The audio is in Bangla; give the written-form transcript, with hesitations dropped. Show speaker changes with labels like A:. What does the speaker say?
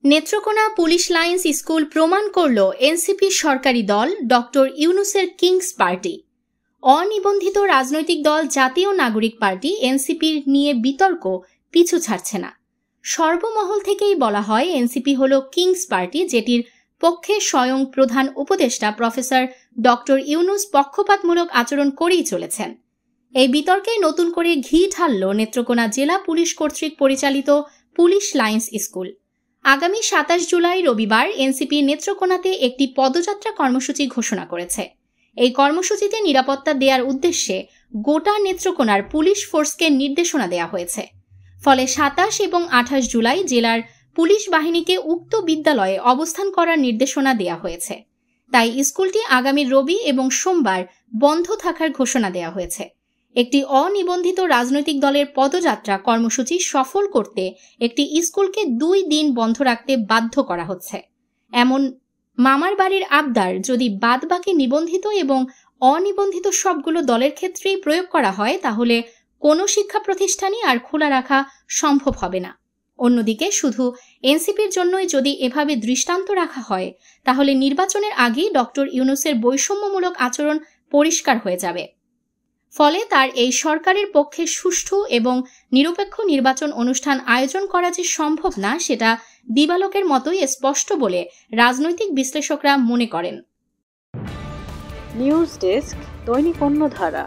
A: নেত্রকোনা পুলিশ লাইন্স স্কুল প্রমাণ করল এনসিপি সরকারি দল ডক্টর ইউনূসের কিংস পার্টি। অনিবন্ধিত রাজনৈতিক দল জাতীয় নাগরিক পার্টি এনসিপির নিয়ে বিতর্ক পিছু ছাড়ছে না। সর্বমহল থেকেই বলা হয় এনসিপি হল কিংস পার্টি, যেটির পক্ষে স্বয়ং প্রধান উপদেষ্টা প্রফেসর ডক্টর ইউনূস পক্ষপাতমূলক আচরণ করেই চলেছেন। এই বিতর্কে নতুন করে ঘি ঢালল নেত্রকোনা জেলা পুলিশ কর্তৃক পরিচালিত পুলিশ লাইন্স স্কুল। আগামী ২৭ জুলাই রবিবার এনসিপি নেত্রকোনাতে একটি পদযাত্রা কর্মসূচি ঘোষণা করেছে। এই কর্মসূচিতে নিরাপত্তা দেওয়ার উদ্দেশ্যে গোটা নেত্রকোনার পুলিশ ফোর্সকে নির্দেশনা দেওয়া হয়েছে। ফলে ২৭ এবং ২৮ জুলাই জেলার পুলিশ বাহিনীকে উক্ত বিদ্যালয়ে অবস্থান করার নির্দেশনা দেওয়া হয়েছে। তাই স্কুলটি আগামী রবি এবং সোমবার বন্ধ থাকার ঘোষণা দেওয়া হয়েছে। একটি অনিবন্ধিত রাজনৈতিক দলের পদযাত্রা কর্মসূচি সফল করতে একটি স্কুলকে ২ দিন বন্ধ রাখতে বাধ্য করা হচ্ছে। এমন মামার বাড়ির আবদার যদি বাদবাকি নিবন্ধিত এবং অনিবন্ধিত সবগুলো দলের ক্ষেত্রেই প্রয়োগ করা হয়, তাহলে কোনো শিক্ষা প্রতিষ্ঠানই আর খোলা রাখা সম্ভব হবে না। অন্যদিকে শুধু এনসিপির জন্যই যদি এভাবে দৃষ্টান্ত রাখা হয়, তাহলে নির্বাচনের আগেই ডক্টর ইউনূসের বৈষম্যমূলক আচরণ পরিষ্কার হয়ে যাবে। ফলে তার এই সরকারের পক্ষে সুষ্ঠু এবং নিরপেক্ষ নির্বাচন অনুষ্ঠান আয়োজন করা যে সম্ভব না, সেটা দিবালোকের মতোই স্পষ্ট বলে রাজনৈতিক বিশ্লেষকরা মনে করেন।
B: নিউজ ডেস্ক, দৈনিক অন্যধারা।